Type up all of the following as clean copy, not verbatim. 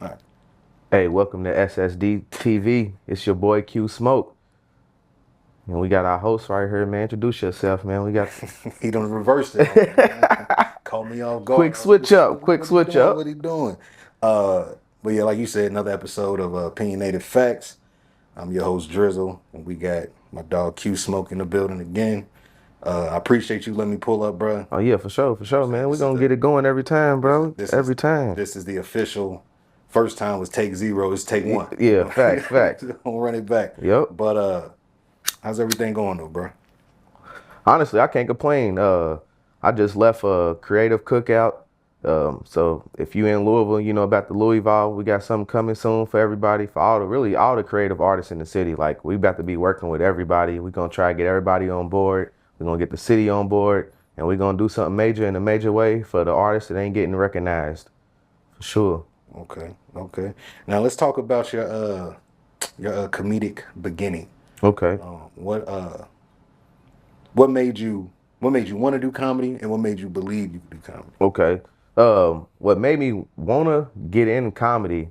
All right. Hey, welcome to SSD TV. It's your boy Q Smoke. And we got our host right here, man. Introduce yourself, man. We got He done reversed it on me, man. Caught me off guard. quick I was like, switch up. Quick what he switch doing? What up. he doing? Uh, but yeah, like you said, another episode of Opinionated Facts. I'm your host, Drizzle, and we got my dog Q Smoke in the building again. I appreciate you letting me pull up, bro. Oh yeah, for sure, man. We This is gonna the get it going every time, this is bro. this is Every time. this is the official. First time was take zero. It's take one. Yeah, facts, facts. Don't run it back. Yep. But how's everything going though, bro? Honestly, I can't complain. I just left a creative cookout. So if you in Louisville, you know about the Louisville, we got something coming soon for everybody, for all the creative artists in the city. Like we about to be working with everybody. We're gonna try to get everybody on board. We're gonna get the city on board, and we're gonna do something major in a major way for the artists that ain't getting recognized. For sure. Okay, okay. Now let's talk about your comedic beginning. Okay. Uh, what uh what made you want to do comedy, and what made you believe you could do comedy? Okay. What made me wanna get in comedy,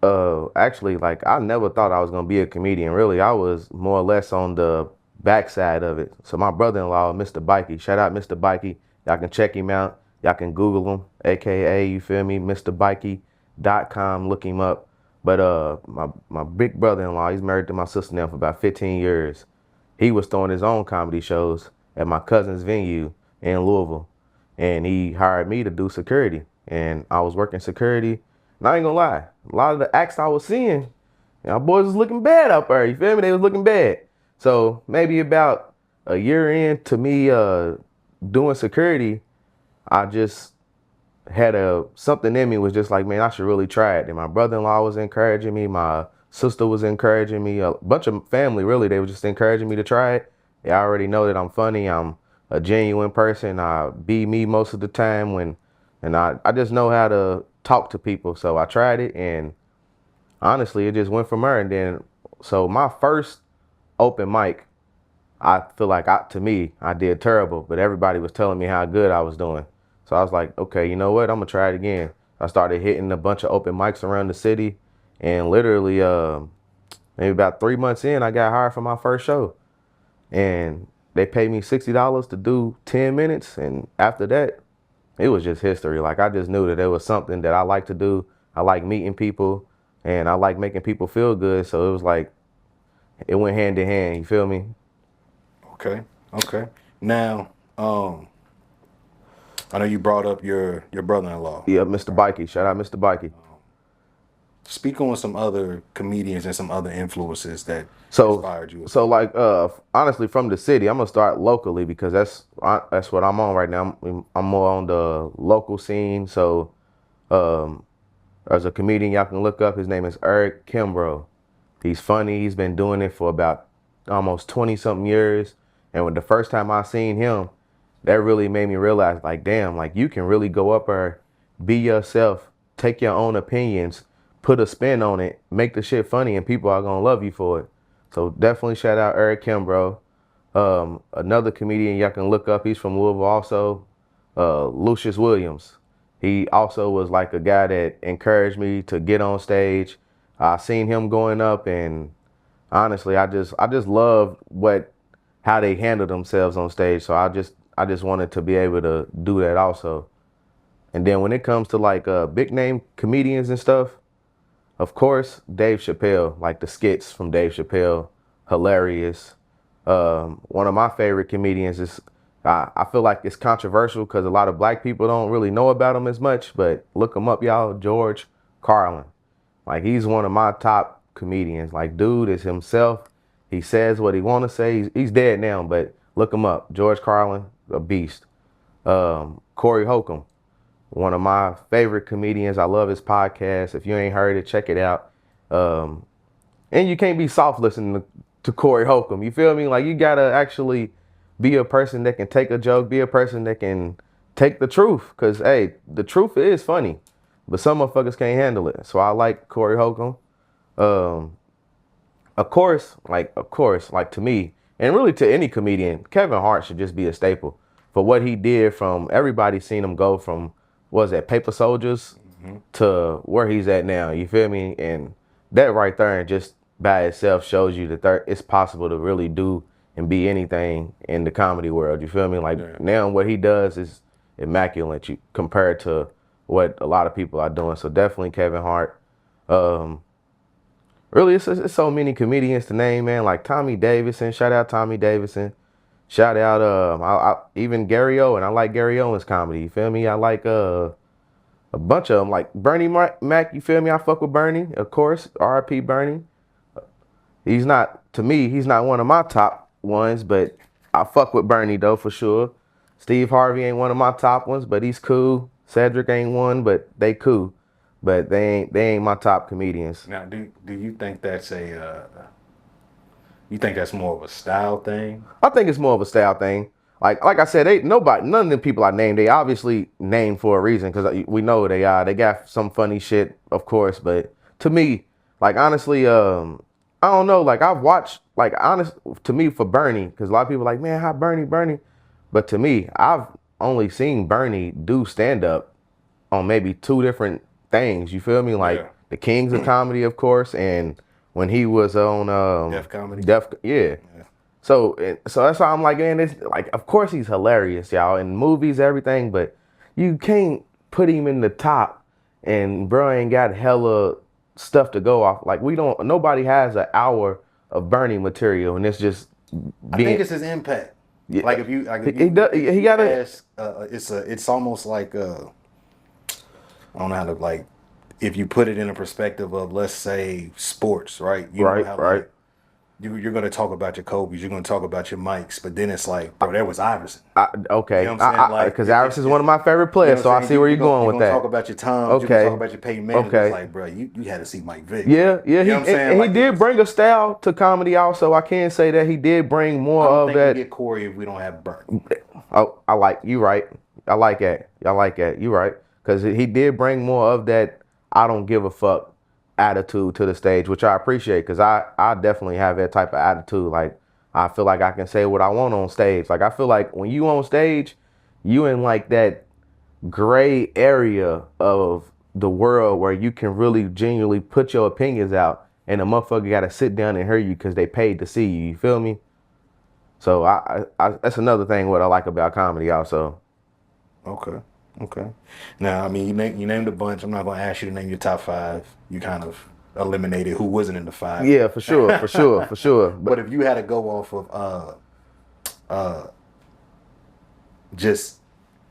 actually, like I never thought I was gonna be a comedian. Really, I was more or less on the backside of it. So my brother-in-law, Mr. Bikey, shout out Mr. Bikey. Y'all can check him out. Y'all can Google him, aka you feel me, MrBikey.com. Look him up. But my big brother-in-law, he's married to my sister now for about 15 years. He was throwing his own comedy shows at my cousin's venue in Louisville, and he hired me to do security. And I was working security. And I ain't gonna lie, a lot of the acts I was seeing, our boys was looking bad out there. You feel me? They was looking bad. So maybe about a year into me doing security, I just had a something in me was just like, man, I should really try it. And my brother-in-law was encouraging me, my sister was encouraging me, a bunch of family really, they were just encouraging me to try it. They already know that I'm funny, I'm a genuine person, I be me most of the time and I just know how to talk to people. So I tried it and honestly it just went from there. And then so my first open mic, I feel like to me, I did terrible, but everybody was telling me how good I was doing. So I was like, okay, you know what? I'm gonna try it again. I started hitting a bunch of open mics around the city, and literally, maybe about 3 months in, I got hired for my first show, and they paid me $60 to do 10 minutes, and after that, it was just history. Like I just knew that there was something that I like to do. I like meeting people, and I like making people feel good. So it was like it went hand in hand. You feel me? Okay, okay. Now, I know you brought up your brother-in-law. Yeah, Mr. Bikey. Shout out Mr. Bikey. Speak on some other comedians and some other influences that So, inspired you. so like honestly, from the city, I'm gonna start locally because that's what I'm on right now. I'm more on the local scene. So, um, there's a comedian y'all can look up. His name is Eric Kimbrough. He's funny. He's been doing it for about almost 20 something years. And when the first time I seen him, that really made me realize, like, damn, like you can really go up there, be yourself, take your own opinions, put a spin on it, make the shit funny, and people are gonna love you for it. So definitely shout out Eric Kimbrough. Another comedian y'all can look up. He's from Louisville also. Lucius Williams. He also was like a guy that encouraged me to get on stage. I seen him going up, and honestly, I just love what how they handle themselves on stage. So I just wanted to be able to do that also. And then when it comes to like big name comedians and stuff, of course Dave Chappelle, like the skits from Dave Chappelle, hilarious. One of my favorite comedians is I feel like it's controversial because a lot of black people don't really know about him as much, but look him up, y'all. George Carlin. Like he's one of my top comedians. Like dude is himself. He says what he want to say. He's dead now, but look him up. George Carlin, a beast. Corey Holcomb, one of my favorite comedians. I love his podcast. If you ain't heard it, check it out. Um, and you can't be soft listening to Corey Holcomb. You feel me? Like you gotta actually be a person that can take a joke, be a person that can take the truth. Cause hey, the truth is funny, but some motherfuckers can't handle it. So I like Corey Holcomb. Um, of course, like to me, and really to any comedian, Kevin Hart should just be a staple for what he did. From everybody seen him go from, what was that, Paper Soldiers, to where he's at now. You feel me? And that right there, and just by itself, shows you that it's possible to really do and be anything in the comedy world. You feel me? Like now, what he does is immaculate compared to what a lot of people are doing. So definitely Kevin Hart. Really, it's so many comedians to name, man. Like Tommy Davidson. Shout out Tommy Davidson. Shout out even Gary Owen. I like Gary Owen's comedy. You feel me? I like a bunch of them, like Bernie Mac. You feel me? I fuck with Bernie, of course. R.I.P. Bernie. He's not one of my top ones, but I fuck with Bernie though for sure. Steve Harvey ain't one of my top ones, but he's cool. Cedric ain't one, but they cool. But they ain't my top comedians. Now, do you think that's you think that's more of a style thing? I think it's more of a style thing. Like I said, none of the people I named, they obviously named for a reason because we know they are. They got some funny shit, of course. But to me, like honestly, I don't know. Like I've watched, to me for Bernie, because a lot of people are like, man, how Bernie? But to me, I've only seen Bernie do stand up on maybe 2 different things. You feel me? Like the Kings of Comedy, of course, and when he was on Def Comedy. Yeah. So that's why I'm like, man, it's like, of course he's hilarious, y'all, in movies, everything, but you can't put him in the top and bro ain't got hella stuff to go off. Like nobody has an hour of Bernie material, and it's just I think it's his impact. Yeah. Like if you he got it's almost like I don't know how to, like, if you put it in a perspective of, let's say, sports, right? You know how, right. Like, you're going to talk about your Kobe's, you're going to talk about your Mikes, but then it's like, bro, there was Iverson. Okay. You know what I'm saying? Like, because Iverson's one of my favorite players, you know so I see where you're going with that. You're going to talk about your Tom, you're going to talk about your Peyton Manning. Okay. It's like, bro, you had to see Mike Vick. Yeah. You know what I'm saying? He did bring a style to comedy also. I can say that he did bring more of that. I don't think we get Corey if we don't have Bernie. Oh, you right. I like that. You right. Because he did bring more of that I don't give a fuck attitude to the stage, which I appreciate because I definitely have that type of attitude. Like, I feel like I can say what I want on stage. Like, I feel like when you on stage, you in like that gray area of the world where you can really genuinely put your opinions out and a motherfucker got to sit down and hear you because they paid to see you. You feel me? So I that's another thing what I like about comedy also. Okay. Now, I mean, you named a bunch. I'm not going to ask you to name your top 5. You kind of eliminated who wasn't in the 5. Yeah, for sure. But if you had to go off of just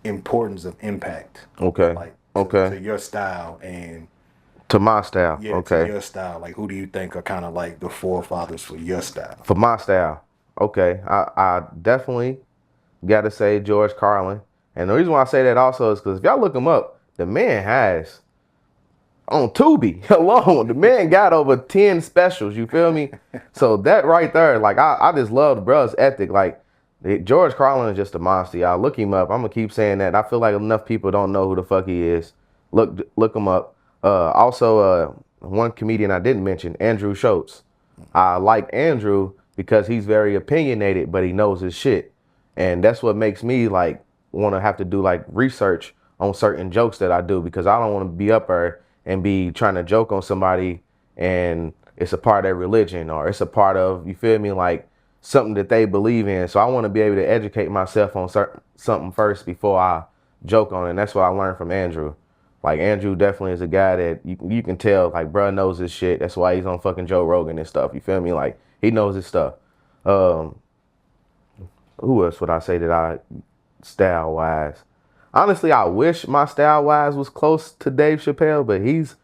importance of impact. Okay. Like to your style and to my style. Yeah, okay. To your style. Like, who do you think are kind of like the forefathers for your style? For my style. Okay. I definitely got to say George Carlin. And the reason why I say that also is because if y'all look him up, the man has, on Tubi alone, the man got over 10 specials, you feel me? So that right there, like, I just love the bruh's ethic. Like, George Carlin is just a monster, y'all. Look him up. I'm going to keep saying that. I feel like enough people don't know who the fuck he is. Look him up. Also, one comedian I didn't mention, Andrew Schulz. I like Andrew because he's very opinionated, but he knows his shit. And that's what makes me, like, want to have to do like research on certain jokes that I do because I don't want to be up there and be trying to joke on somebody and it's a part of their religion or it's a part of, you feel me, like something that they believe in. So I want to be able to educate myself on something first before I joke on it. And that's what I learned from Andrew. Like, Andrew definitely is a guy that you can tell, like, bruh knows his shit. That's why he's on fucking Joe Rogan and stuff. You feel me? Like, he knows his stuff. Who else would I say that I style wise? Honestly, I wish my style wise was close to Dave Chappelle, but he's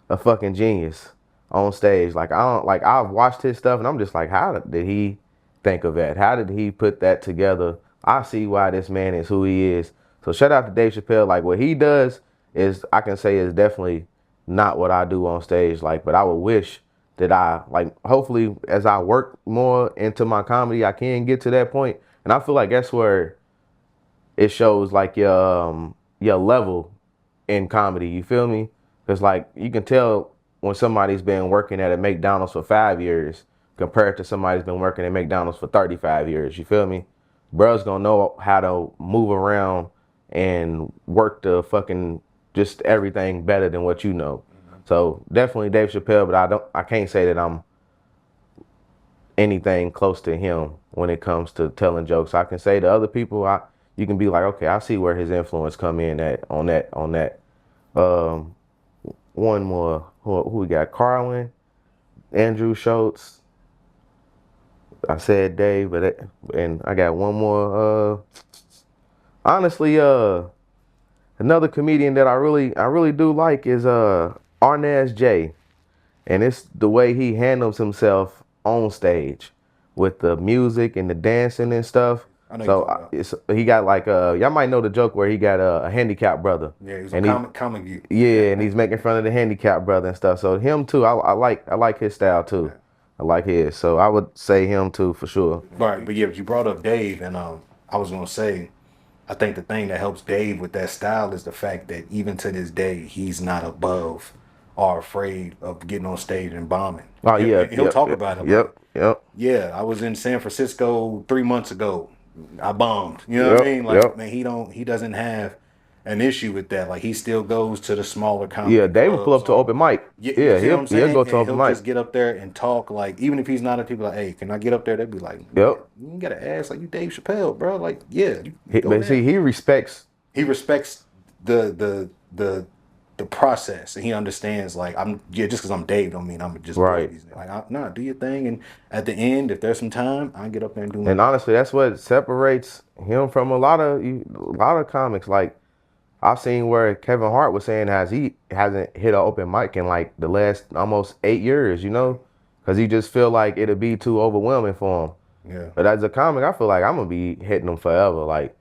a fucking genius on stage. Like, I've watched his stuff and I'm just like, how did he think of that? How did he put that together? I see why this man is who he is. So shout out to Dave Chappelle. Like, what he does is, I can say, is definitely not what I do on stage. Like, but I would wish that hopefully as I work more into my comedy, I can get to that point. And I feel like that's where it shows like your level in comedy. You feel me? Because like you can tell when somebody's been working at a McDonald's for 5 years compared to somebody's been working at McDonald's for 35 years. You feel me? Bro's gonna know how to move around and work the fucking just everything better than what you know. So definitely Dave Chappelle, but I can't say that I'm anything close to him when it comes to telling jokes. I can say to other people, you can be like, okay, I see where his influence come in on that. Um, one more, who we got? Carlin, Andrew Schulz. I said Dave, and I got one more. Honestly, another comedian that I really do like is Arnaz J, and it's the way he handles himself on stage with the music and the dancing and stuff. I know So he got like y'all might know the joke where he got a handicapped brother. Yeah, he's and a comic view. Yeah, and he's making fun of the handicapped brother and stuff. So him too, I like his style too. Yeah. I like his. So I would say him too for sure. Right, but yeah, but you brought up Dave, and I was gonna say, I think the thing that helps Dave with that style is the fact that even to this day, he's not above or afraid of getting on stage and bombing. Oh yeah, He'll talk about it. Yep. Yeah, I was in San Francisco 3 months ago. I bombed. You know what I mean? Like, man, he doesn't have an issue with that. Like, he still goes to the smaller comedy Yeah, Dave will pull up to open mic. Yeah, he'll go to open mic. Just get up there and talk. Like, even if he's not, a people like, hey, can I get up there? They'd be like, yep. You gotta ask like you Dave Chappelle, bro. Like, yeah. But see, he respects the process, and he understands. Like, just because I'm Dave don't mean I'm just right. Like, do your thing, and at the end, if there's some time, I get up there and do. And honestly, that's what separates him from a lot of comics. Like, I've seen where Kevin Hart was saying he hasn't hit an open mic in like the last almost 8 years, you know, because he just feel like it'll be too overwhelming for him. Yeah. But as a comic, I feel like I'm gonna be hitting them forever. Like,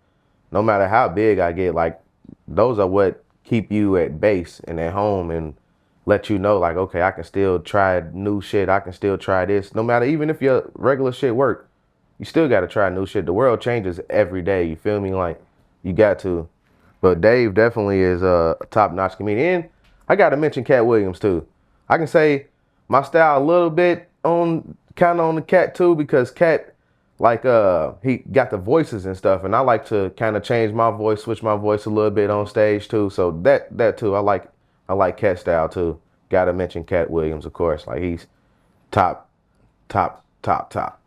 no matter how big I get, like those are what keep you at base and at home and let you know, like, okay, I can still try new shit. I can still try this. No matter, even if your regular shit work, you still got to try new shit. The world changes every day. You feel me? Like, you got to. But Dave definitely is a top-notch comedian. And I got to mention Katt Williams too. I can say my style a little bit on the Katt too, because Katt, like, he got the voices and stuff, and I like to kind of change my voice, switch my voice a little bit on stage too. So that too, I like Katt style too. Got to mention Katt Williams, of course. Like, he's top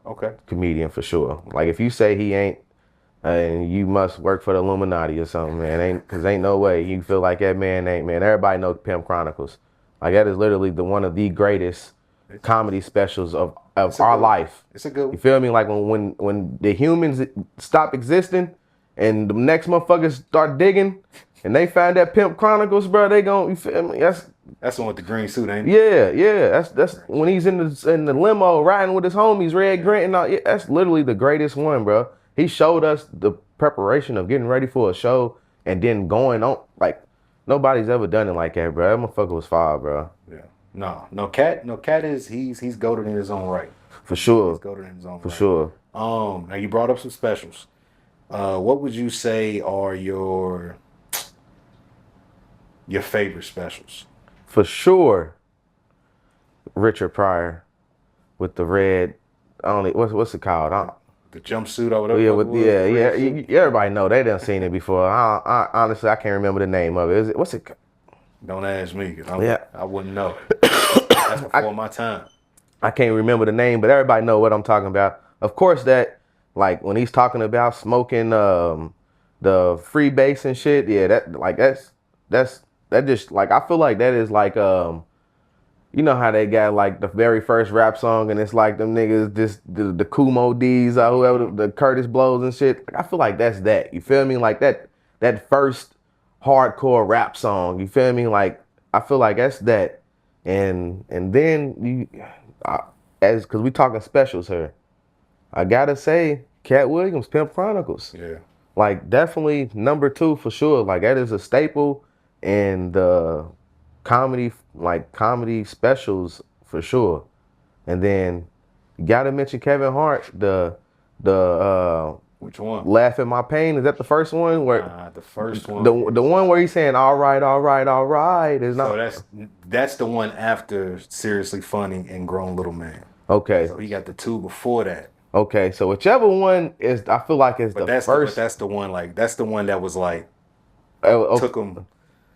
Okay. comedian for sure. Like, if you say he ain't, and you must work for the Illuminati or something, man. Cause ain't no way you feel like that man ain't, man. Everybody know Pimp Chronicles. Like, that is literally one of the greatest comedy specials of our life. It's a good one. You feel me? Like, when the humans stop existing and the next motherfuckers start digging and they find that Pimp Chronicles, bro, they gon', you feel me? That's the one with the green suit, ain't it? Yeah. That's when he's in the limo riding with his homies, Red Grant and all. Yeah, that's literally the greatest one, bro. He showed us the preparation of getting ready for a show and then going on. Like, nobody's ever done it like that, bro. That motherfucker was fire, bro. Yeah. No, Katt is he's goated in his own right. For sure. He's goated in his own right. For sure. Now you brought up some specials. What would you say are your favorite specials? For sure, Richard Pryor with the red. I don't know, what's it called? The jumpsuit or whatever. Everybody know they done seen it before. I honestly, I can't remember the name of it. What's it? Don't ask me, cause I wouldn't know. That's before my time. I can't remember the name, but everybody know what I'm talking about. Of course, that, like, when he's talking about smoking the free base and shit. Yeah, that just, like, I feel like that is like you know how they got like the very first rap song and it's like them niggas just the Kumo D's or whoever, the Curtis Blows and shit. Like, I feel like that's that. You feel me? Like that first hardcore rap song. You feel me? Like, I feel like that's that. And then cause we talking specials here, I gotta say Katt Williams, Pimp Chronicles. Yeah. Like, definitely number 2 for sure. Like, that is a staple in the comedy specials for sure. And then you gotta mention Kevin Hart, the which one? Laugh at My Pain. Is that the first one? Where the first one. The one where he's saying all right is not. So that's the one after Seriously Funny and Grown Little Man. Okay. So he got the 2 before that. Okay, so whichever one is, I feel like it's the first. But that's the one. Like, that's the one that was like okay. took him.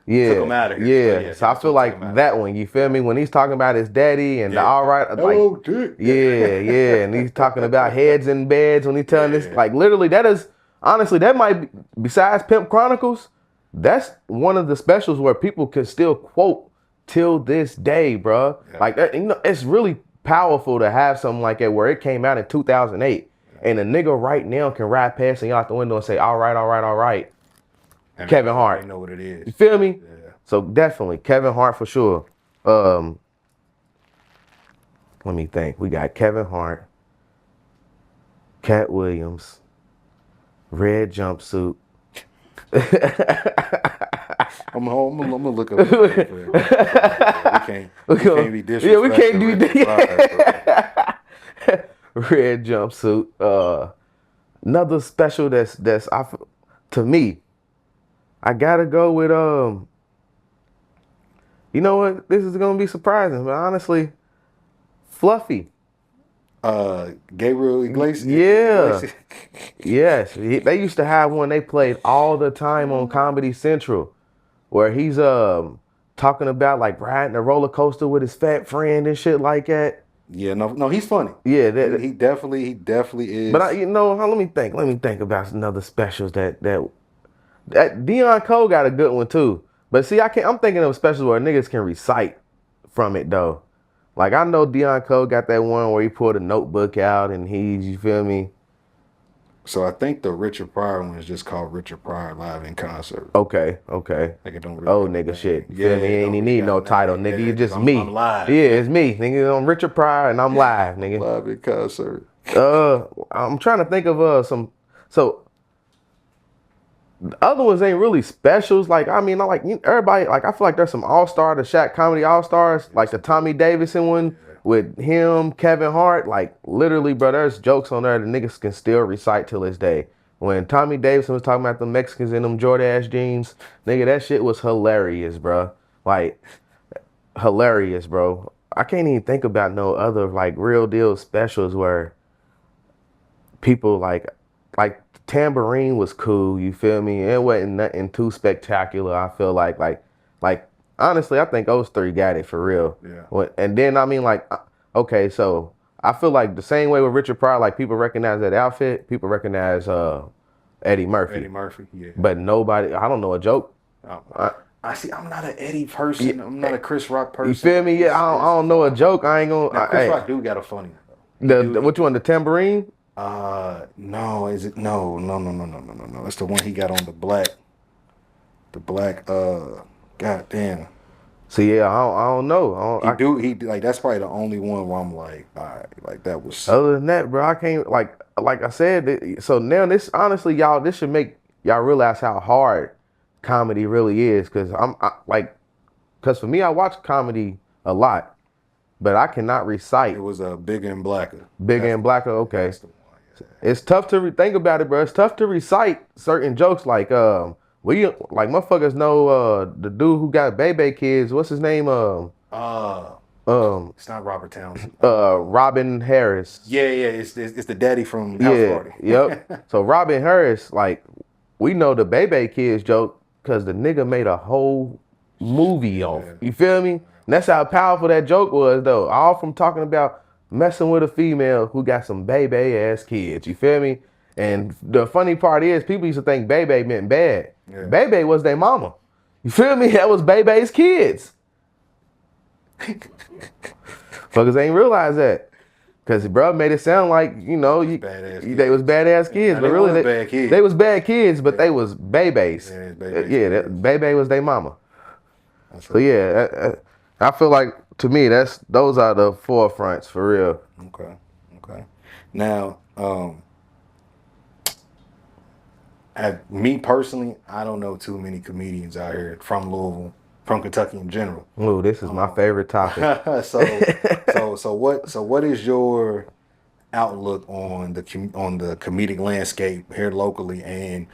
Yeah, took him out of here. yeah. So I feel like that one. You feel me? When he's talking about his daddy and the all right, hello, like, Dick. yeah, and he's talking about heads and beds when he's telling this. Like, literally, that is honestly that might be, besides Pimp Chronicles, that's one of the specials where people can still quote till this day, bro. Yeah. Like that, it's really powerful to have something like that where it came out in 2008, and a nigga right now can ride past and out the window and say, all right, all right, all right. And Kevin Hart. They know what it is. You feel me? Yeah. So definitely Kevin Hart for sure. Let me think. We got Kevin Hart, Katt Williams, red jumpsuit. I'm gonna look up. We can't be disrespectful. Yeah, we can't do that. Red jumpsuit. Another special that's to me. I gotta go with you know what? This is gonna be surprising, but honestly, Fluffy. Gabriel Iglesias. Yeah. Yes. They used to have one they played all the time on Comedy Central, where he's talking about like riding a roller coaster with his fat friend and shit like that. Yeah, no, he's funny. Yeah, he definitely is. But let me think about another specials that Deion Cole got a good one too. But see, I'm thinking of specials where niggas can recite from it though. Like I know Deion Cole got that one where he pulled a notebook out and you feel me? So I think the Richard Pryor one is just called Richard Pryor Live in Concert. Okay. Like it don't really nigga shit. You yeah, feel me? He ain't need no title, nigga. You just me. I'm live. Yeah, it's me. Nigga, I'm Richard Pryor and I'm live, nigga. Live in Concert. I'm trying to think of some. So the other ones ain't really specials. Like I mean, like everybody. Like I feel like there's some All-Star, the Shaq Comedy All-Stars, like the Tommy Davidson one with him, Kevin Hart. Like literally, bro, there's jokes on there that niggas can still recite till this day. When Tommy Davidson was talking about the Mexicans in them Jordache jeans, nigga, that shit was hilarious, bro. Like hilarious, bro. I can't even think about no other like real deal specials where people like Tambourine was cool, you feel me? It wasn't nothing too spectacular. I feel like honestly, I think those three got it for real. Yeah. And then I mean like, okay, so I feel like the same way with Richard Pryor, like people recognize that outfit, people recognize Eddie Murphy. Eddie Murphy, yeah. But nobody, I don't know a joke. I see. I'm not an Eddie person. Yeah. I'm not a Chris Rock person. You feel me? Yeah, I don't know a joke. I ain't gonna. Now, Chris Rock do got a funny one. Which one? The Tambourine? No. Is it no? It's the one he got on the black. God damn. So yeah, I don't know. He like that's probably the only one where I'm like, all right, like that was. Other than that, bro, I can't like I said. So now this honestly, y'all, this should make y'all realize how hard comedy really is. Cause cause for me, I watch comedy a lot, but I cannot recite. It was Bigger and Blacker. Bigger and Blacker. Okay. That's the one, yeah. It's tough to think about it, bro. It's tough to recite certain jokes like motherfuckers know the dude who got Bebe kids. What's his name? It's not Robert Townsend. Robin Harris. Yeah. It's the daddy from House Party. Yep. So Robin Harris, like we know the Bebe kids joke because the nigga made a whole movie off. You feel me? And that's how powerful that joke was, though. All from talking about messing with a female who got some Bebe ass kids. You feel me? And the funny part is, people used to think Bebe meant bad. Yeah. Bebe was their mama. You feel me? That was Bebe's kids. Fuckers ain't realize that. Because bro made it sound like, they was badass kids. But really, they was bad kids, but they was Bebe's. Yeah, Bebe was their mama. So yeah, I feel like, to me, those are the forefronts, for real. Okay. Now, me personally, I don't know too many comedians out here from Louisville, from Kentucky in general. Ooh, this is my favorite topic. So what is your outlook on the comedic landscape here locally, and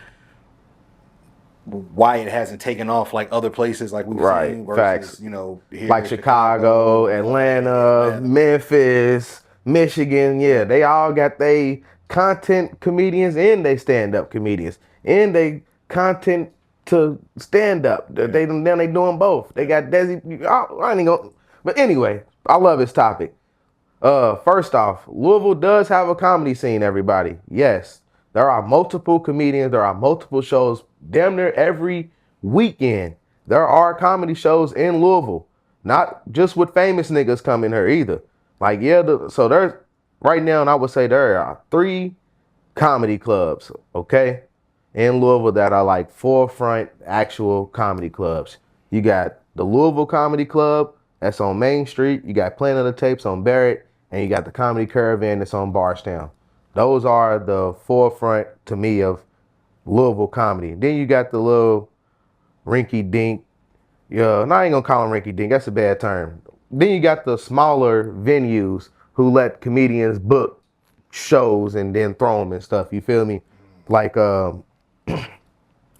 why it hasn't taken off like other places like we've seen versus, facts. Here like Chicago, Atlanta, Memphis, Michigan. Yeah, they all got they content comedians and they stand-up comedians and they content to stand up. Now they doing both. They got Desi. I ain't gonna. But anyway, I love this topic. First off, Louisville does have a comedy scene, everybody. Yes. There are multiple comedians, there are multiple shows damn near every weekend. There are comedy shows in Louisville. Not just with famous niggas coming here either. Like, yeah, so there's right now, and I would say there are 3 comedy clubs, okay, in Louisville that are like forefront actual comedy clubs. You got the Louisville Comedy Club, that's on Main Street. You got Planet of the Tapes on Barrett, and you got the Comedy Caravan that's on Barstown. Those are the forefront to me of Louisville comedy. Then you got the little rinky dink. Yeah, no, I ain't gonna call them rinky dink. That's a bad term. Then you got the smaller venues who let comedians book shows and then throw them and stuff. You feel me? Like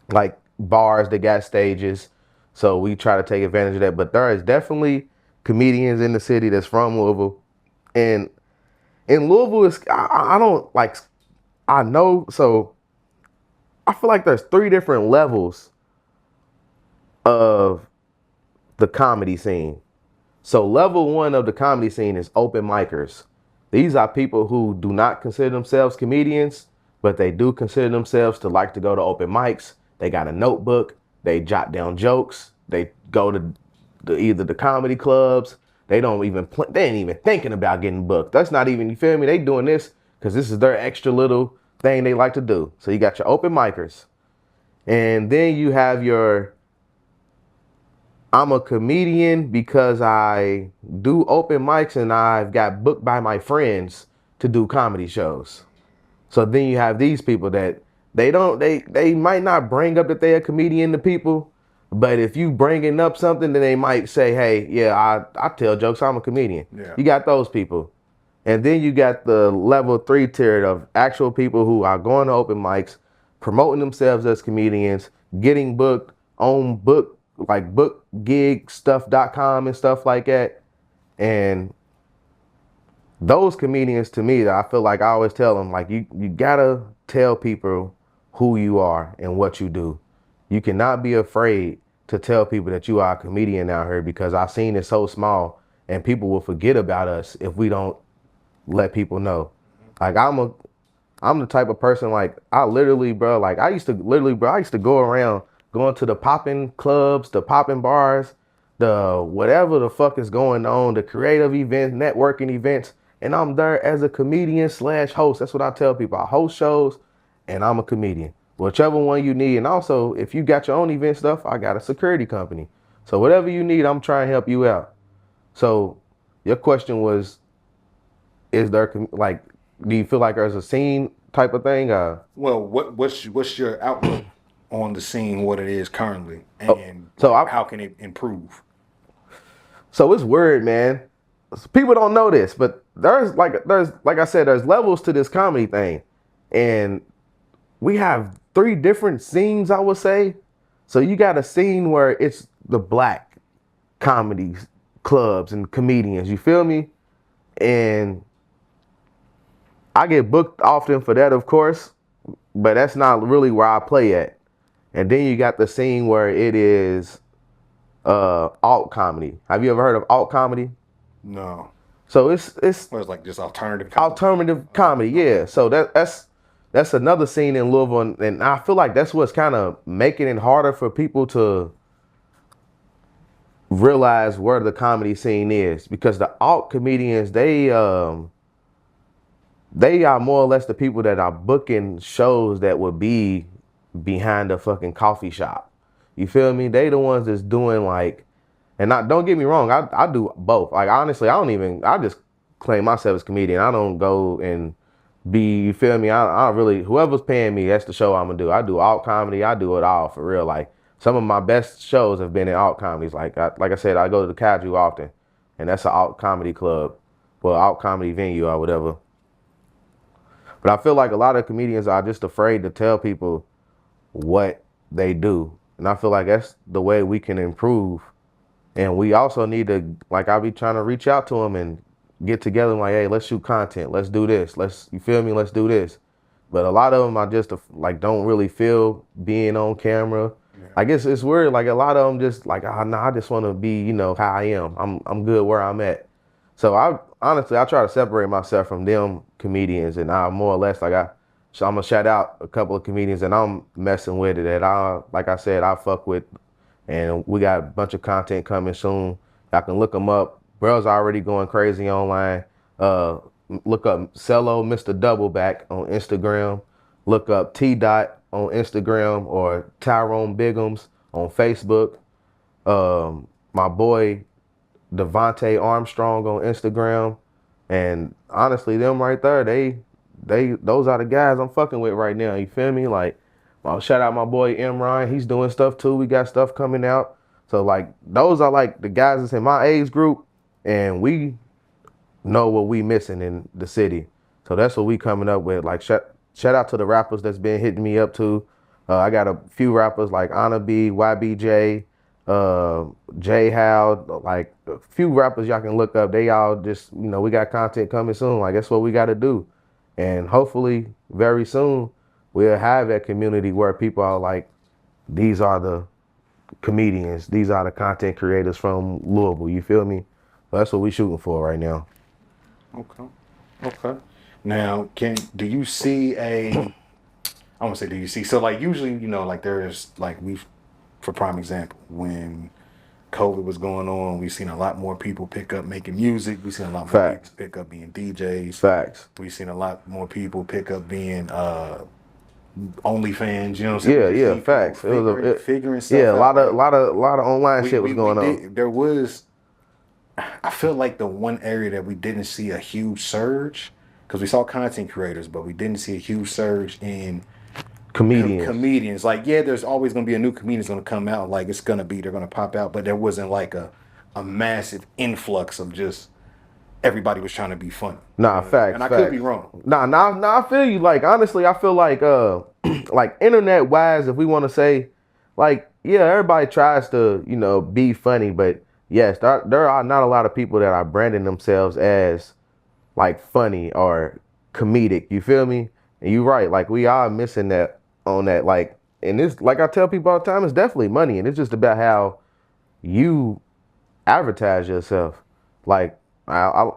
like bars that got stages. So we try to take advantage of that. But there is definitely comedians in the city that's from Louisville. And in Louisville, I don't like, I know, so I feel like there's 3 different levels of the comedy scene. So level 1 of the comedy scene is open micers. These are people who do not consider themselves comedians, but they do consider themselves to like to go to open mics. They got a notebook. They jot down jokes. They go to either the comedy clubs. They don't even they ain't even thinking about getting booked. That's not even, you feel me? They doing this because this is their extra little thing they like to do. So you got your open micers. And then you have your, I'm a comedian because I do open mics and I've got booked by my friends to do comedy shows. So then you have these people that they might not bring up that they're a comedian to people, but if you bringing up something, then they might say, hey, yeah, I tell jokes, I'm a comedian. Yeah. You got those people. And then you got the level 3 tier of actual people who are going to open mics, promoting themselves as comedians, getting booked on bookgigstuff.com and stuff like that. And those comedians, to me, I feel like I always tell them, like, you gotta tell people who you are and what you do. You cannot be afraid to tell people that you are a comedian out here, because I've seen it so small and people will forget about us if we don't let people know. Like, I'm the type of person, like, I literally, bro, like, I used to go around going to the popping clubs, the popping bars, the whatever the fuck is going on, the creative events, networking events, and I'm there as a comedian / host. That's what I tell people. I host shows and I'm a comedian. Whichever one you need. And also, if you got your own event stuff, I got a security company. So whatever you need, I'm trying to help you out. So your question was, is there, like, do you feel like there's a scene type of thing? Well, what's your outlook on the scene, what it is currently, and how can it improve? So it's weird, man. People don't know this, but there's like I said, there's levels to this comedy thing, and we have 3 different scenes, I would say. So you got a scene where it's the black comedy clubs and comedians, you feel me? And I get booked often for that, of course, but that's not really where I play at. And then you got the scene where it is alt comedy. Have you ever heard of alt comedy? No. So it's like just alternative comedy, yeah. So that's another scene in Louisville, and I feel like that's what's kind of making it harder for people to realize where the comedy scene is, because the alt comedians, they are more or less the people that are booking shows that would be behind a fucking coffee shop. You feel me? They the ones that's doing, like, and don't get me wrong, I do both. Like, honestly, I just claim myself as comedian. I don't go and be, you feel me? I really, whoever's paying me, that's the show I'm gonna do. I do alt comedy. I do it all for real. Like, some of my best shows have been in alt comedies. Like I said, I go to the Kaiju often, and that's an alt comedy club, well, alt comedy venue or whatever. But I feel like a lot of comedians are just afraid to tell people what they do. And I feel like that's the way we can improve. And we also need to, like, I be trying to reach out to them and get together and like, hey, let's shoot content. Let's do this. You feel me? Let's do this. But a lot of them, I just, like, don't really feel being on camera. Like it's weird. Like a lot of them just like, oh, no, I just want to be, you know, how I am. I'm good where I'm at. So I honestly I try to separate myself from them comedians, and I more or less so I'm gonna shout out a couple of comedians and I'm messing with it that like I said, I fuck with, and we got a bunch of content coming soon. Y'all can look them up. Bro's already going crazy online. Uh, Look up Cello Mr. Doubleback on Instagram. Look up T Dot on Instagram or Tyrone Biggums on Facebook. My boy Devontae Armstrong on Instagram. And honestly, them right there, those are the guys I'm fucking with right now. You feel me? Like, well, shout out my boy M. Ryan. He's doing stuff too. We got stuff coming out. So like, those are like the guys that's in my age group, and we know what we missing in the city. So that's what we coming up with. Like, shout out to the rappers that's been hitting me up too. I got a few rappers like Anna B, YBJ, J How, like a few rappers y'all can look up. They all just, you know, we got content coming soon. Like, that's what we got to do. And hopefully very soon we'll have that community where people are like, these are the comedians, these are the content creators from Louisville. You feel me? So that's what we shooting for right now. Okay. Now, do you see I want to say, do you see? So, like, usually, you know, like there's like for prime example, when COVID was going on, we've seen a lot more people pick up making music. We've seen a lot more people pick up being DJs. Facts. We've seen a lot more people pick up being OnlyFans. You know what I'm saying? Yeah. Facts. Figuring stuff. Yeah, out. a lot of online shit was going on. There was. I feel like the one area that we didn't see a huge surge, because we saw content creators, but we didn't see a huge surge in comedians. Like, yeah, there's always going to be a new comedian going to come out. Like, they're going to pop out, but there wasn't like a massive influx of just everybody was trying to be funny. Nah, facts. And I could be wrong. Nah, I feel you. Like, honestly, I feel like, like internet wise, if we want to say, like, yeah, everybody tries to, you know, be funny, but yes, there are not a lot of people that are branding themselves as like funny or comedic. You feel me? And you're right. Like, we are missing that on that. Like, and this, like I tell people all the time, it's definitely money, and it's just about how you advertise yourself. Like, I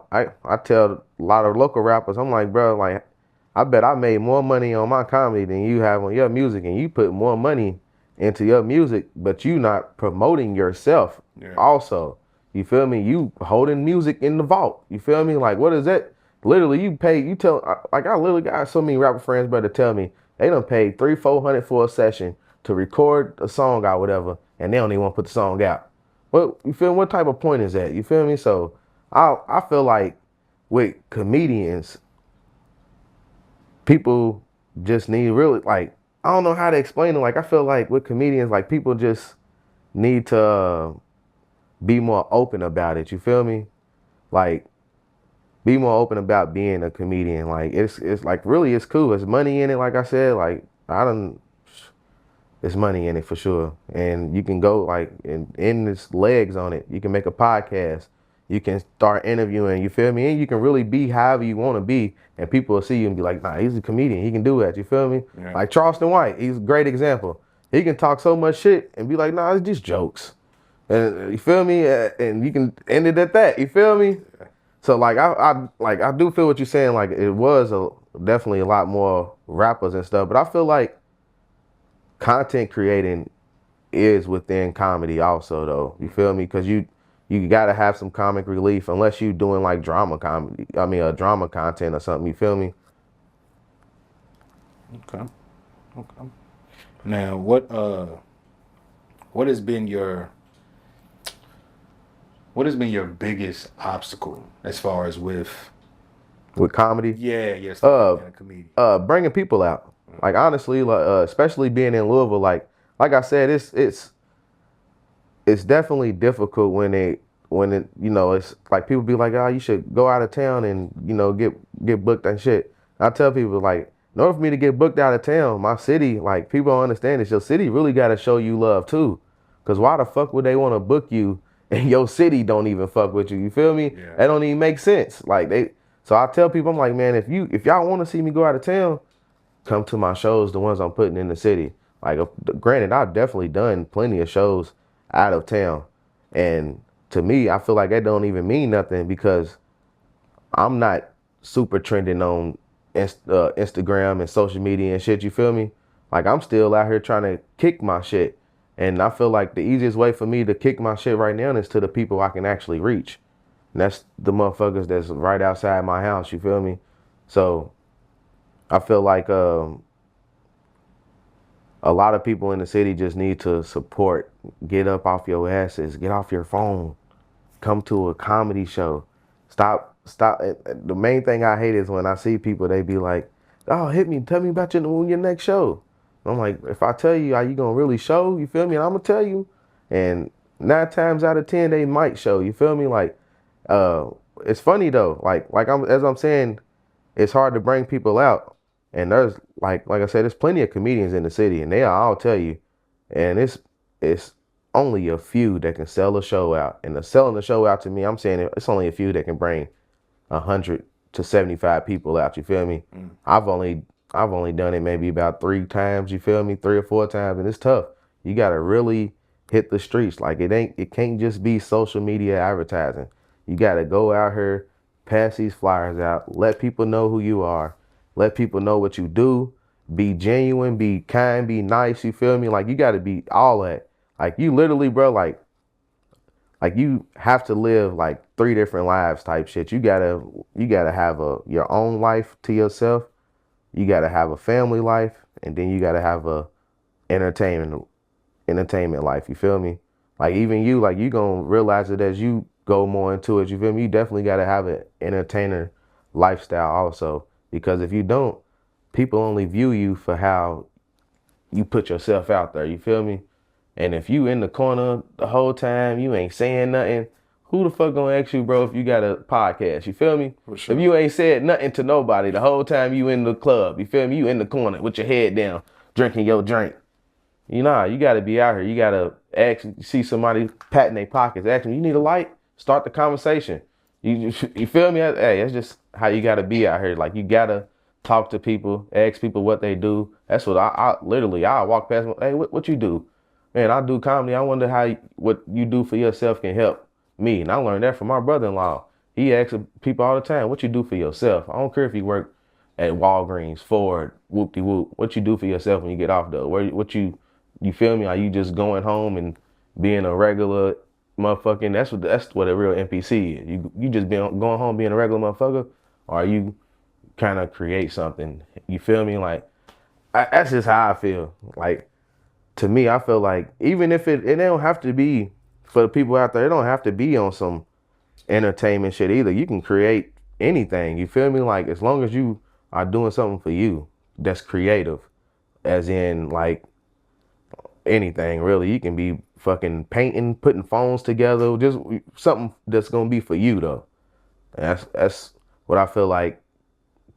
tell a lot of local rappers, I'm like, bro, like, I bet I made more money on my comedy than you have on your music, and you put more money into your music, but you not promoting yourself. Also, you feel me? You holding music in the vault. You feel me? Like, what is that? Literally, like, I literally got so many rapper friends, brother, tell me they done paid $300-400 for a session to record a song or whatever, and they don't even want to put the song out. Well, you feel me? What type of point is that? You feel me? So I feel like with comedians, people just need really, like, I don't know how to explain it. Like, I feel like with comedians, like, people just need to be more open about it. You feel me? Like, be more open about being a comedian. Like, it's like, really, it's cool. There's money in it. Like I said, like, there's money in it for sure. And you can go, like, and there's legs on it. You can make a podcast. You can start interviewing, you feel me? And you can really be however you want to be, and people will see you and be like, nah, he's a comedian. He can do that, you feel me? Yeah. Like Charleston White, he's a great example. He can talk so much shit and be like, nah, it's just jokes. And you feel me? And you can end it at that, you feel me? Yeah. So like, I do feel what you're saying. Like, it was definitely a lot more rappers and stuff, but I feel like content creating is within comedy also, though. You feel me? Because you gotta have some comic relief, unless you doing like drama content or something. You feel me? Okay. Now, what has been your biggest obstacle as far as with comedy? Yeah, yes. Bringing people out. Like, honestly, especially being in Louisville, like I said, it's definitely difficult when it, you know, it's like people be like, oh, you should go out of town and, you know, get booked and shit. I tell people, like, in order for me to get booked out of town, my city, like, people don't understand this. Your city really got to show you love too. Because why the fuck would they want to book you and your city don't even fuck with you? You feel me? Yeah. That don't even make sense. Like, so I tell people, I'm like, man, if y'all want to see me go out of town, come to my shows, the ones I'm putting in the city. Like, granted, I've definitely done plenty of shows out of town, and to me, I feel like that don't even mean nothing because I'm not super trending on Instagram and social media and shit. You feel me? Like, I'm still out here trying to kick my shit, and I feel like the easiest way for me to kick my shit right now is to the people I can actually reach. And that's the motherfuckers that's right outside my house. You feel me? So I feel like a lot of people in the city just need to support. Get up off your asses. Get off your phone. Come to a comedy show. Stop. The main thing I hate is when I see people, they be like, oh, hit me. Tell me about your next show. I'm like, if I tell you, are you going to really show? You feel me? And I'm going to tell you. And 9 times out of 10, they might show. You feel me? Like, it's funny though. As I'm saying, it's hard to bring people out. And there's like I said, there's plenty of comedians in the city, and they'll all tell you. And it's only a few that can sell a show out. And the selling the show out to me, I'm saying it's only a few that can bring 100 to 75 people out. You feel me? I've only done it maybe about 3 times. You feel me? 3 or 4 times, and it's tough. You gotta really hit the streets. Like, it can't just be social media advertising. You gotta go out here, pass these flyers out, let people know who you are, let people know what you do, be genuine, be kind, be nice. You feel me? Like, you gotta be all that. Like, you literally, bro, like you have to live like 3 different lives type shit. You gotta have your own life to yourself. You gotta have a family life, and then you gotta have a entertainment life. You feel me? Like, even you, like, you gonna realize it as you go more into it. You feel me? You definitely gotta have an entertainer lifestyle also, because if you don't, people only view you for how you put yourself out there. You feel me? And if you in the corner the whole time, you ain't saying nothing, who the fuck gonna ask you, bro, if you got a podcast? You feel me? For sure. If you ain't said nothing to nobody the whole time you in the club, you feel me? You in the corner with your head down, drinking your drink. You know, you gotta be out here. You gotta see somebody patting their pockets, ask them, you need a light? Start the conversation. You feel me? Hey, that's just how you gotta be out here. Like, you gotta talk to people, ask people what they do. That's what I literally, I walk past them, hey, what you do? Man, I do comedy. I wonder how what you do for yourself can help me. And I learned that from my brother-in-law. He asks people all the time, what you do for yourself? I don't care if you work at Walgreens, Ford, whoop-de-whoop. What you do for yourself when you get off though? You feel me? Are you just going home and being a regular motherfucking, that's what a real NPC is. You just going home being a regular motherfucker, or are you kind of create something? You feel me? Like, that's just how I feel. Like, to me, I feel like even if it don't have to be for the people out there, it don't have to be on some entertainment shit either. You can create anything. You feel me? Like, as long as you are doing something for you that's creative, as in like anything really. You can be fucking painting, putting phones together, just something that's gonna be for you though. And that's what I feel like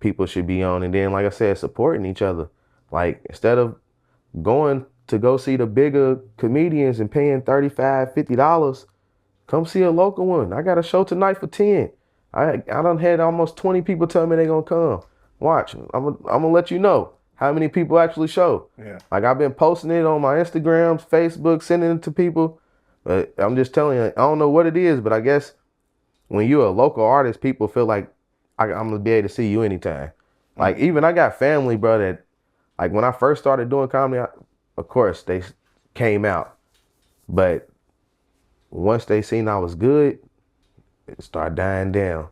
people should be on. And then, like I said, supporting each other. Like, instead of going to go see the bigger comedians and paying $35, $50, come see a local one. I got a show tonight for 10. I done had almost 20 people tell me they gonna come. Watch, I'm gonna let you know how many people actually show. Yeah. Like, I've been posting it on my Instagrams, Facebook, sending it to people. But I'm just telling you, I don't know what it is, but I guess when you're a local artist, people feel like I'm gonna be able to see you anytime. Like, even I got family, bro, that, like, when I first started doing comedy, of course, they came out. But once they seen I was good, it started dying down.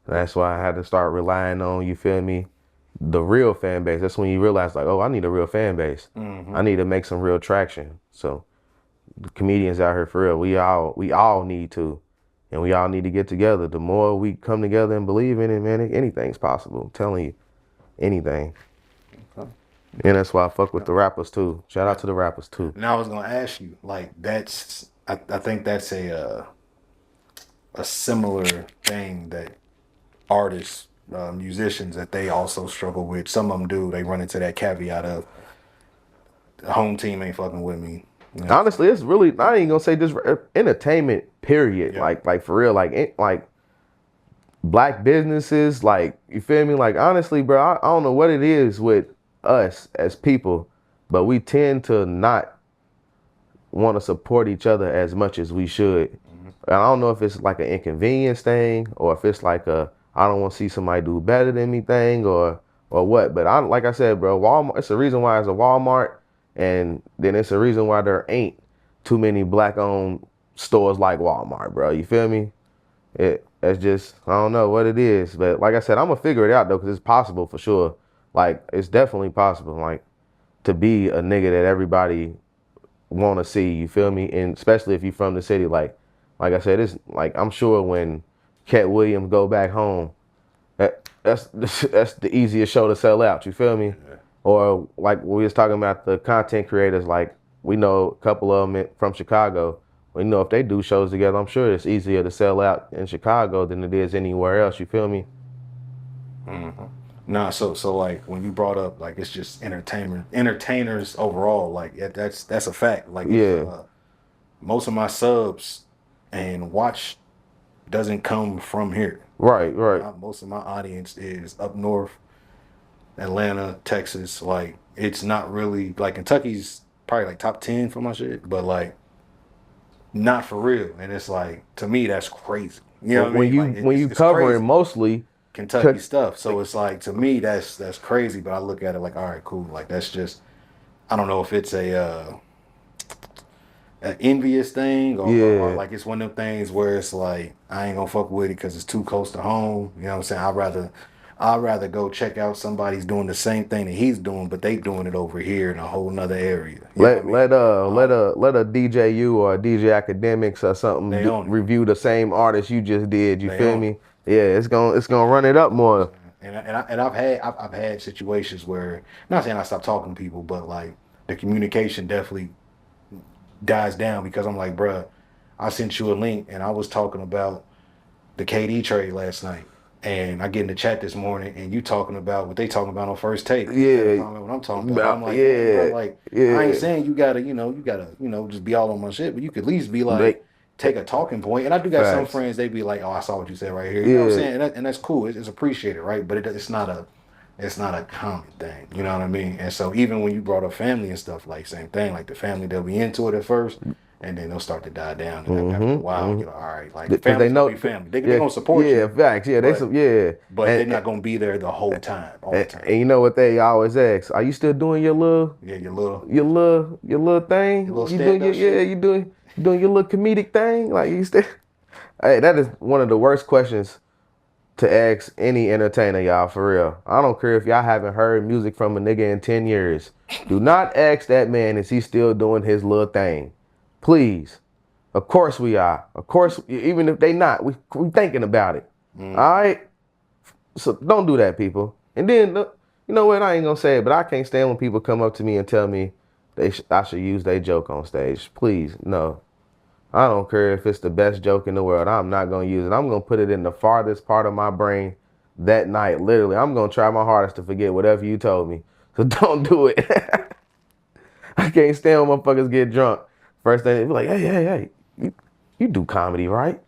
And that's why I had to start relying on, you feel me, the real fan base. That's when you realize, like, oh, I need a real fan base. Mm-hmm. I need to make some real traction. So the comedians out here, for real, we all need to. And we all need to get together. The more we come together and believe in it, man, anything's possible. I'm telling you, anything. And that's why I fuck with the rappers too. Shout out to the rappers too. Now I was gonna ask you, like, I think that's a similar thing that artists, musicians, that they also struggle with. Some of them do. They run into that caveat of the home team ain't fucking with me. You know? Honestly, it's really, I ain't gonna say just entertainment. Period. Yeah. Like for real. Like black businesses. Like, you feel me? Like, honestly, bro, I don't know what it is with us as people but we tend to not want to support each other as much as we should. And I don't know if it's like an inconvenience thing or if it's like a I don't want to see somebody do better than me thing or what. But like I said, bro, Walmart. It's a reason why it's a Walmart, and then it's a reason why there ain't too many black-owned stores like Walmart, bro. You feel me? It's just I don't know what it is, but like I said, I'm gonna figure it out though, because it's possible for sure. Like it's definitely possible, like to be a nigga that everybody want to see. You feel me? And especially if you from the city, like I said, it's like I'm sure when Katt Williams go back home, that's the easiest show to sell out. You feel me? Yeah. Or like we was talking about the content creators, like we know a couple of them from Chicago. We know if they do shows together, I'm sure it's easier to sell out in Chicago than it is anywhere else. You feel me? Mm-hmm. Nah, so like when you brought up like it's just entertainers overall, like that's a fact. Like yeah, most of my subs and watch doesn't come from here. Right. Most of my audience is up north, Atlanta, Texas. Like it's not really like Kentucky's probably like top 10 for my shit, but like not for real. And it's like to me that's crazy. You know what I mean? Like, when you covering crazy. Mostly Kentucky stuff, so it's like to me that's crazy. But I look at it like, all right, cool. Like that's just I don't know if it's an envious thing or like it's one of them things where it's like I ain't gonna fuck with it because it's too close to home. You know what I'm saying? I'd rather go check out somebody's doing the same thing that he's doing, but they doing it over here in a whole nother area. Let a DJU or a DJ Academics or something review the same artist you just did. You feel me? Yeah, it's gonna run it up more. And I've had situations where not saying I stopped talking to people, but like the communication definitely dies down because I'm like, bruh, I sent you a link and I was talking about the KD trade last night. And I get in the chat this morning, and you talking about what they talking about on First Take. Yeah, talking about what I'm talking about. I'm like, I ain't saying you gotta, just be all on my shit, but you could at least be like, take a talking point. And I do got some friends, they be like, oh, I saw what you said right here. You know what I'm saying? And that's cool. It's appreciated, right? But it's not a common thing. You know what I mean? And so even when you brought up family and stuff, like same thing. Like the family, they'll be into it at first. And then they'll start to die down. And after a while, all right, like family, they know be family. They're gonna support you. Yeah, facts. Yeah, but they're not gonna be there the whole time. And you know what they always ask? Are you still doing your little thing? You doing your little comedic thing? Like you still? Hey, that is one of the worst questions to ask any entertainer, y'all. For real, I don't care if y'all haven't heard music from a nigga in 10 years. Do not ask that man, is he still doing his little thing? Please. Of course we are. Of course, even if they not, we thinking about it. All right? So don't do that, people. And then, you know what? I ain't going to say it, but I can't stand when people come up to me and tell me I should use their joke on stage. Please, no. I don't care if it's the best joke in the world. I'm not going to use it. I'm going to put it in the farthest part of my brain that night. Literally, I'm going to try my hardest to forget whatever you told me. So don't do it. I can't stand when motherfuckers get drunk. First thing, they be like, hey, you do comedy, right?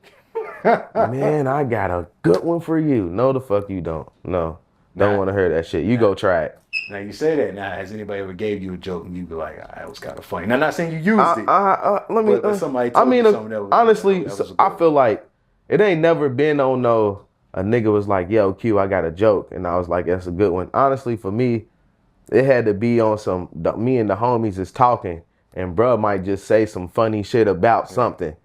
Man, I got a good one for you. No, the fuck you don't. No, don't want to hear that shit. You go try it. Now, you say that. Now, has anybody ever gave you a joke and you be like, that was kind of funny? Now, I'm not saying you used it. But somebody told you something that was, honestly, I feel like it ain't never been on no, a nigga was like, yo, Q, I got a joke. And I was like, that's a good one. Honestly, for me, it had to be on me and the homies is talking. And bruh might just say some funny shit about something.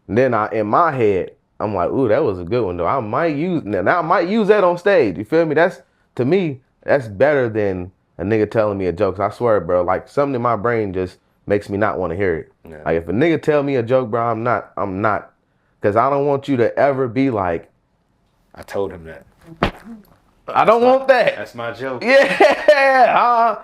And then in my head, I'm like, ooh, that was a good one though. I might use that on stage. You feel me? To me, that's better than a nigga telling me a joke. I swear, bro, like something in my brain just makes me not want to hear it. Yeah. Like if a nigga tell me a joke, bro, I'm not. Because I don't want you to ever be like, I told him that. I don't want that. That's my joke. Yeah.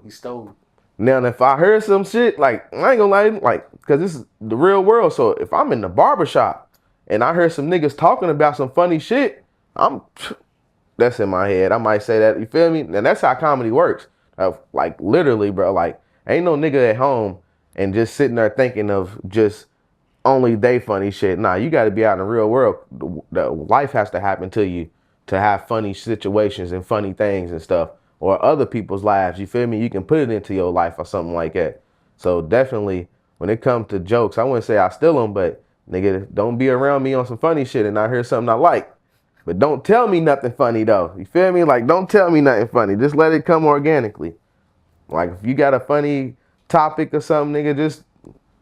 He stole. Now, if I heard some shit, like, I ain't gonna lie, like, because this is the real world. So if I'm in the barbershop and I heard some niggas talking about some funny shit, that's in my head. I might say that, you feel me? And that's how comedy works. Like, literally, bro, like, ain't no nigga at home and just sitting there thinking of just only they funny shit. Nah, you got to be out in the real world. The life has to happen to you to have funny situations and funny things and stuff. or other people's lives. You feel me? You can put it into your life or something like that. So definitely, when it comes to jokes, I wouldn't say I steal them, but nigga, don't be around me on some funny shit and I hear something I like. But don't tell me nothing funny though. You feel me? Like, don't tell me nothing funny. Just let it come organically. Like, if you got a funny topic or something, nigga, just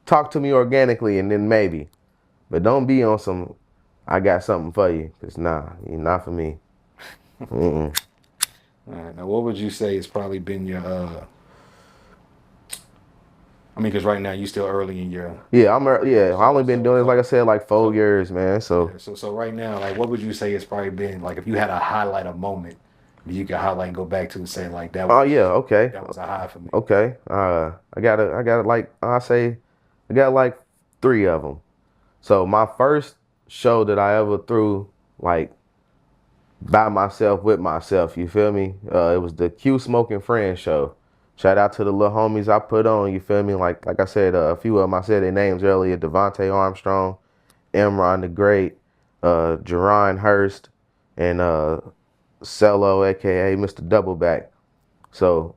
talk to me organically and then maybe. But don't be on some, I got something for you. Cause nah, you're not for me. All right, now what would you say has probably been your I mean, because right now you still early in your Yeah, I only been doing this, like I said, like 4 years, man. So so right now, like, what would you say has probably been like if you had a highlight a moment that you could highlight and go back to and say like that oh was yeah, okay. that was a high for me. Okay. I got like I got like 3 of them. So my first show that I ever threw, like, by myself with myself, you feel me? It was the Q Smoking Friends show. Shout out to the little homies I put on, you feel me? Like I said, a few of them, I said their names earlier: Devontae Armstrong, Emron the Great, Jerron Hurst, and Cello, aka Mr. Doubleback. So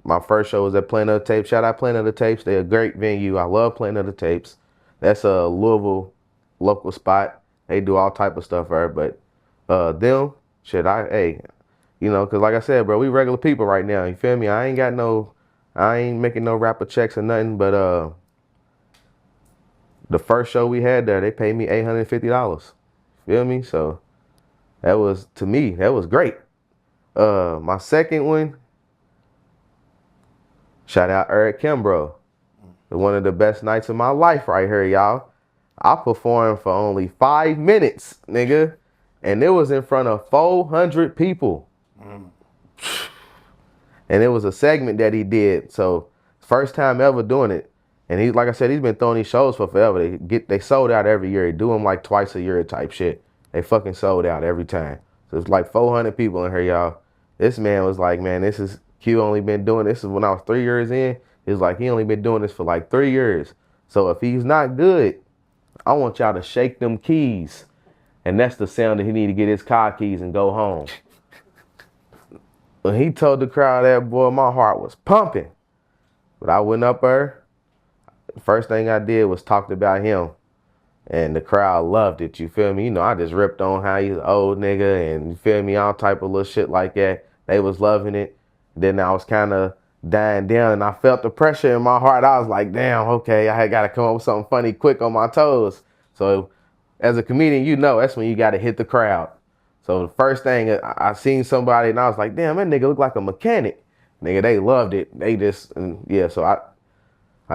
my first show was at Planet of the Tapes. Shout out Planet of the Tapes. They're a great venue. I love Planet of the Tapes. That's a Louisville local spot. They do all type of stuff there. But them, shit, cause like I said, bro, we regular people right now. You feel me? I ain't making no rapper checks or nothing. But the first show we had there, they paid me $850. Feel me? So that was, to me, that was great. My second one, shout out Eric Kimbrough. One of the best nights of my life right here, y'all. I performed for only 5 minutes, nigga. And it was in front of 400 people. And it was a segment that he did. So first time ever doing it. And he, like I said, he's been throwing these shows for forever. They sold out every year. They do them like twice a year type shit. They fucking sold out every time. So it's like 400 people in here, y'all. This man was like, man, this is Q only been doing this is when I was 3 years in. He was like, he only been doing this for like 3 years. So if he's not good, I want y'all to shake them keys. And that's the sound that he need to get his car keys and go home. When he told the crowd that, boy, my heart was pumping. But I went up there. The first thing I did was talked about him. And the crowd loved it, you feel me? You know, I just ripped on how he's an old nigga and, you feel me, all type of little shit like that. They was loving it. Then I was kind of dying down and I felt the pressure in my heart. I was like, damn, okay, I had got to come up with something funny quick on my toes. So as a comedian, you know, that's when you got to hit the crowd. So the first thing, I seen somebody and I was like, damn, that nigga look like a mechanic. Nigga, they loved it. They just, yeah, so I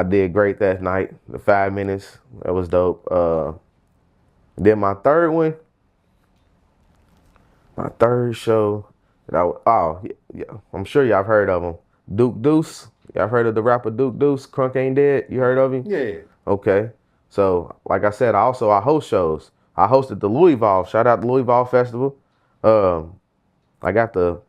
did great that night. The 5 minutes, that was dope. Then my third show that yeah, I'm sure y'all have heard of him. Duke Deuce. Y'all heard of the rapper Duke Deuce? Crunk Ain't Dead. You heard of him? Yeah. Okay. So, like I said, I host shows. I hosted the Louisville. Shout out the Louisville Festival. I got to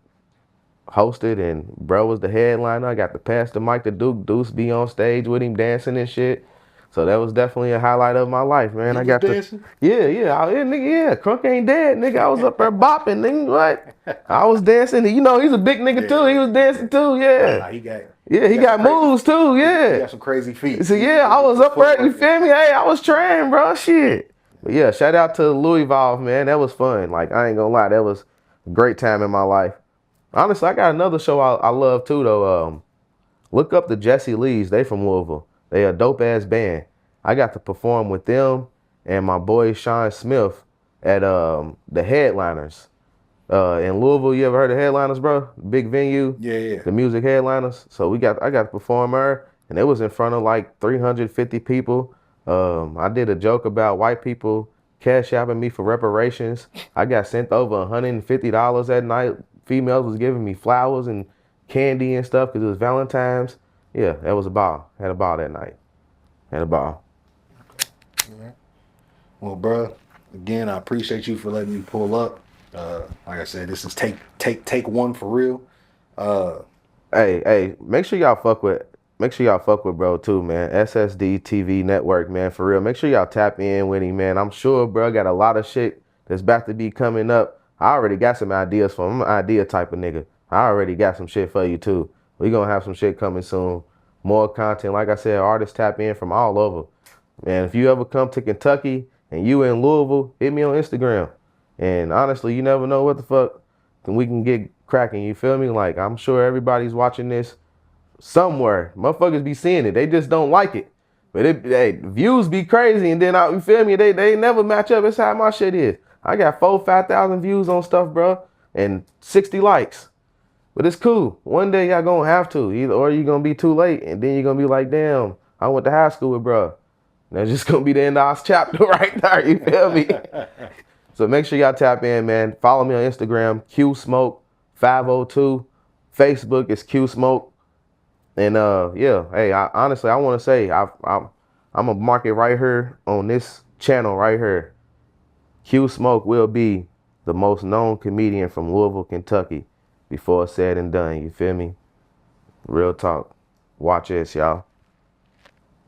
host it, and bro was the headliner. I got to pass the mic to Duke Deuce, be on stage with him dancing and shit. So that was definitely a highlight of my life, man. You I got dancing? Nigga, Crunk Ain't Dead, nigga. I was up there bopping, nigga. What? I was dancing. You know, he's a big nigga too. He was dancing too, yeah. Nah, he got moves too, yeah. He got some crazy feet. So yeah, I was up there, you feel me? Hey, I was trying, bro, shit. But yeah, shout out to Louisville, man. That was fun. Like, I ain't gonna lie, that was a great time in my life. Honestly, I got another show I love too, though. Look up the Jesse Lees. They from Louisville. They a dope ass band. I got to perform with them and my boy Sean Smith at the Headliners. In Louisville, you ever heard of Headliners, bro? Big venue. Yeah. The music Headliners. So I got to perform there, and it was in front of like 350 people. I did a joke about white people cash apping me for reparations. I got sent over $150 that night. Females was giving me flowers and candy and stuff because it was Valentine's. Yeah, that was a ball. Had a ball that night. Had a ball. Okay. Well, bro, again, I appreciate you for letting me pull up. Like I said, this is take one for real. Hey, make sure y'all fuck with bro too, man. SSD TV Network, man, for real. Make sure y'all tap in with him, man. I'm sure bro got a lot of shit that's about to be coming up. I already got some ideas for him. I'm an idea type of nigga. I already got some shit for you too. We gonna have some shit coming soon. More content. Like I said, artists tap in from all over. Man, if you ever come to Kentucky and you in Louisville, hit me on Instagram. And honestly, you never know what the fuck we can get cracking. You feel me? Like, I'm sure everybody's watching this somewhere. Motherfuckers be seeing it. They just don't like it. But views be crazy, and then you feel me? They never match up. That's how my shit is. I got 5,000 views on stuff, bro, and 60 likes. But it's cool. One day y'all gonna have to, or you gonna be too late, and then you're gonna be like, damn, I went to high school with bro. That's just gonna be the end of our chapter right there. You feel me? So make sure y'all tap in, man. Follow me on Instagram, QSmoke502. Facebook is QSmoke. And yeah, hey, honestly, I want to say I'm gonna mark it right here on this channel right here. Q Smoke will be the most known comedian from Louisville, Kentucky, before it's said and done. You feel me? Real talk. Watch this, y'all.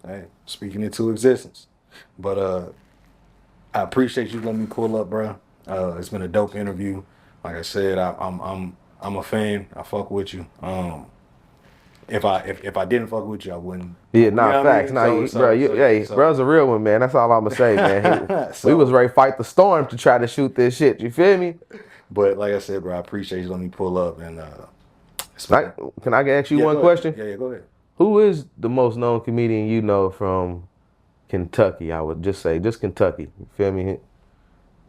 Hey, speaking into existence. But I appreciate you letting me pull up, bro. It's been a dope interview. Like I said, I'm a fan. I fuck with you. If I didn't fuck with you, I wouldn't. Yeah, nah, facts. I mean? Nah, bro's a real one, man. That's all I'm gonna say, man. We was ready to fight the storm to try to shoot this shit. You feel me? But like I said, bro, I appreciate you letting me pull up. And can I ask you one question? Yeah, go ahead. Who is the most known comedian you know from Kentucky? I would just say, just Kentucky. You feel me?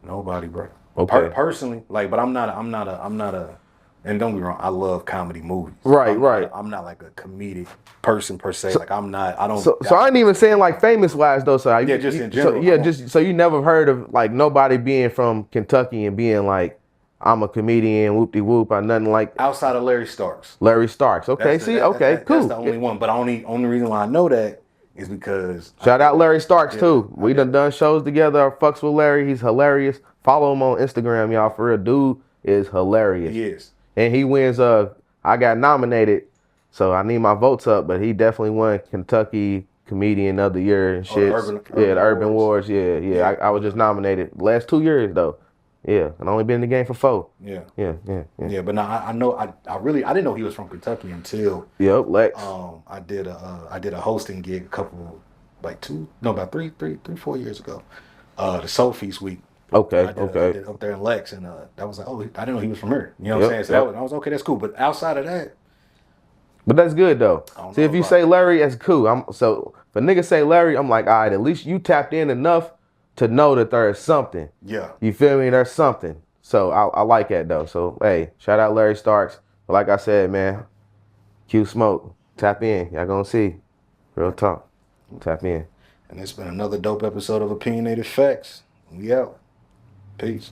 Nobody, bro. Okay. Personally, like, but I'm not a. And don't be wrong, I love comedy movies. Right. I'm not like a comedic person per se. Like I'm not. I don't. So I ain't even saying like famous wise though. So just in general. So you never heard of like nobody being from Kentucky and being like, I'm a comedian, whoop de whoop, or nothing like. Outside of Larry Starks. Larry Starks. Okay. Cool. That's the only one. But only reason why I know that is because. Shout out Larry Starks too. We done shows together. I fucks with Larry. He's hilarious. Follow him on Instagram, y'all. For real, dude is hilarious. He is. And he wins. I got nominated, so I need my votes up. But he definitely won Kentucky Comedian of the Year and shit. The Urban Wars. Yeah. I was just nominated last 2 years though. Yeah, and only been in the game for 4. Yeah. But now I know I didn't know he was from Kentucky until Lex. I did a hosting gig about 4 years ago. The Soul Feast week. Okay. I did up there in Lex, and that was like, oh, I didn't know he was from here. You know what I'm saying? So I was okay. That's cool. But outside of that, but that's good though. See, if you say Larry, that's cool. So if a nigga say Larry, I'm like, all right, at least you tapped in enough to know that there is something. Yeah. You feel me? There's something. So I like that though. So hey, shout out Larry Starks. But like I said, man, Q Smoke, tap in. Y'all gonna see. Real talk. Tap in. And it's been another dope episode of Opinionated Facts. We out. Peace.